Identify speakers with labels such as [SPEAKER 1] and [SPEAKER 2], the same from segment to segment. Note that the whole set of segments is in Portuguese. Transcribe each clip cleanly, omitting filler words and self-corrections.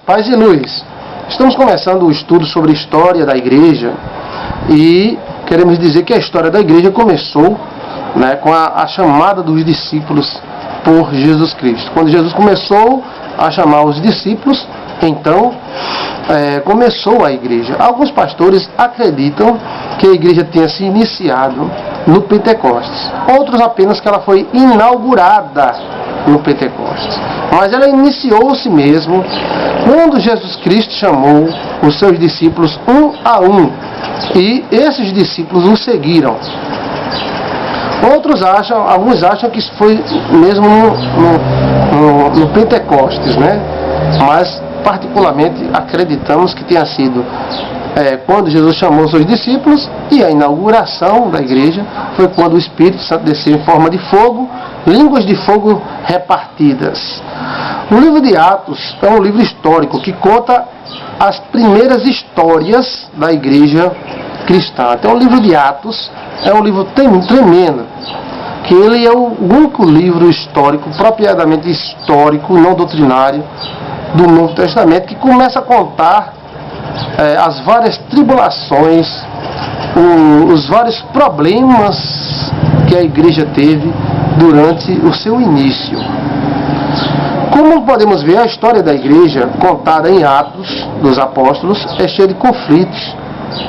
[SPEAKER 1] Paz e luz. Estamos começando o estudo sobre a história da igreja e queremos dizer que a história da igreja começou, com a chamada dos discípulos por Jesus Cristo. Quando Jesus começou a chamar os discípulos, então começou a igreja. Alguns pastores acreditam que a igreja tenha se iniciado no Pentecostes. Outros apenas que ela foi inaugurada no Pentecostes. Mas ela iniciou-se mesmo quando Jesus Cristo chamou os seus discípulos um a um. E esses discípulos o seguiram. Alguns acham que isso foi mesmo no Pentecostes, Mas particularmente acreditamos que tenha sido quando Jesus chamou os seus discípulos, e a inauguração da igreja foi quando o Espírito Santo desceu em forma de fogo, línguas de fogo repartidas. O livro de Atos é um livro histórico que conta as primeiras histórias da igreja cristã. Então o livro de Atos é um livro tremendo, que ele é o único livro histórico, propriamente histórico, não doutrinário, do Novo Testamento, que começa a contar as várias tribulações, os vários problemas que a igreja teve durante o seu início. Como podemos ver, a história da igreja contada em Atos dos Apóstolos é cheia de conflitos,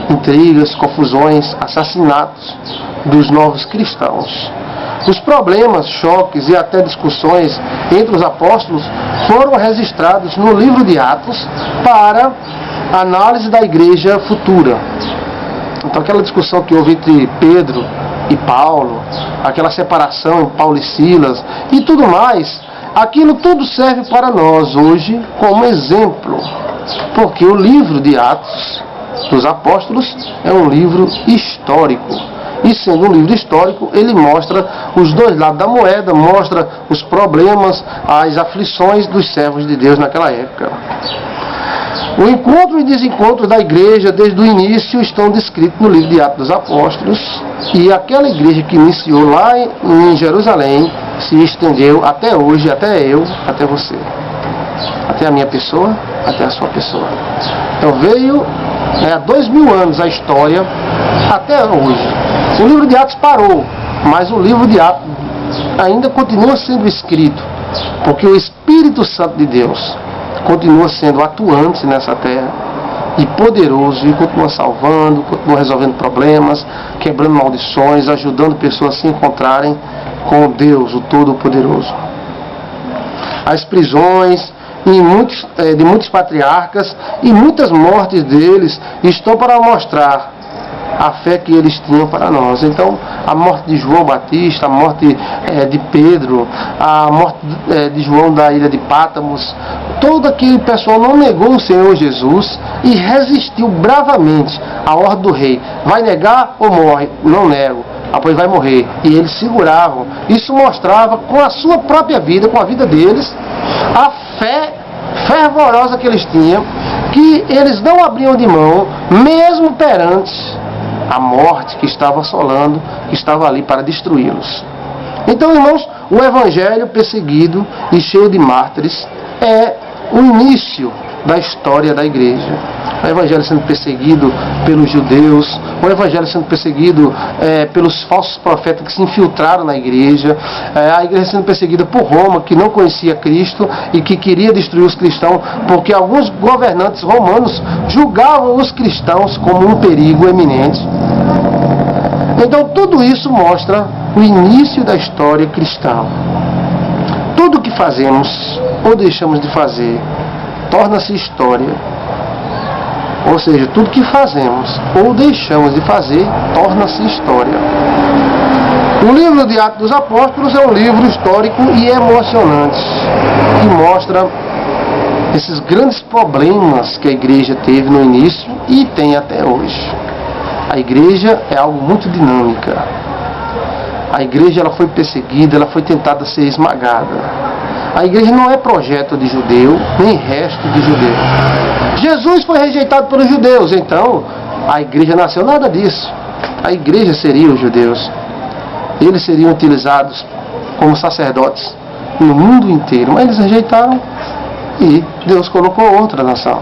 [SPEAKER 1] intrigas, confusões, assassinatos dos novos cristãos. Os problemas, choques e até discussões entre os apóstolos foram registrados no livro de Atos para análise da igreja futura. Então aquela discussão que houve entre Pedro e Paulo, aquela separação em Paulo e Silas e tudo mais, aquilo tudo serve para nós hoje como exemplo, porque o livro de Atos dos Apóstolos é um livro histórico. E sendo um livro histórico, ele mostra os dois lados da moeda, mostra os problemas, as aflições dos servos de Deus naquela época. O encontro e desencontro da igreja desde o início estão descritos no livro de Atos dos Apóstolos, e aquela igreja que iniciou lá em Jerusalém se estendeu até hoje, até eu, até você, até a minha pessoa, até a sua pessoa. Então veio há 2000 anos a história até hoje. O livro de Atos parou, mas o livro de Atos ainda continua sendo escrito, porque o Espírito Santo de Deus continua sendo atuante nessa terra e poderoso, e continua salvando, continua resolvendo problemas, quebrando maldições, ajudando pessoas a se encontrarem com Deus, o Todo-Poderoso. As prisões de muitos patriarcas e muitas mortes deles estão para mostrar a fé que eles tinham para nós. Então, a morte de João Batista, a morte de Pedro, a morte de João da ilha de Pátamos, todo aquele pessoal não negou o Senhor Jesus e resistiu bravamente à ordem do rei. Vai negar ou morre? Não nego. Pois vai morrer. E eles seguravam. Isso mostrava com a sua própria vida, com a vida deles, a fé fervorosa que eles tinham, que eles não abriam de mão, mesmo perante a morte que estava assolando, que estava ali para destruí-los. Então, irmãos, o evangelho perseguido e cheio de mártires é o início da história da igreja. O evangelho sendo perseguido pelos judeus, o evangelho sendo perseguido pelos falsos profetas que se infiltraram na igreja, a igreja sendo perseguida por Roma, que não conhecia Cristo e que queria destruir os cristãos, porque alguns governantes romanos julgavam os cristãos como um perigo eminente. Então tudo isso mostra o início da história cristã. Tudo o que fazemos ou deixamos de fazer torna-se história. Ou seja, tudo que fazemos ou deixamos de fazer torna-se história. O livro de Atos dos Apóstolos é um livro histórico e emocionante, que mostra esses grandes problemas que a igreja teve no início e tem até hoje. A igreja é algo muito dinâmica. A igreja ela foi perseguida, ela foi tentada ser esmagada. A igreja não é projeto de judeu, nem resto de judeu. Jesus foi rejeitado pelos judeus, então a igreja nasceu nada disso. A igreja seria os judeus. Eles seriam utilizados como sacerdotes no mundo inteiro, mas eles rejeitaram e Deus colocou outra nação.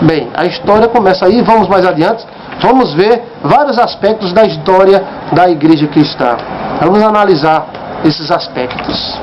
[SPEAKER 1] Bem, a história começa aí, vamos mais adiante, vamos ver vários aspectos da história da igreja cristã. Vamos analisar esses aspectos.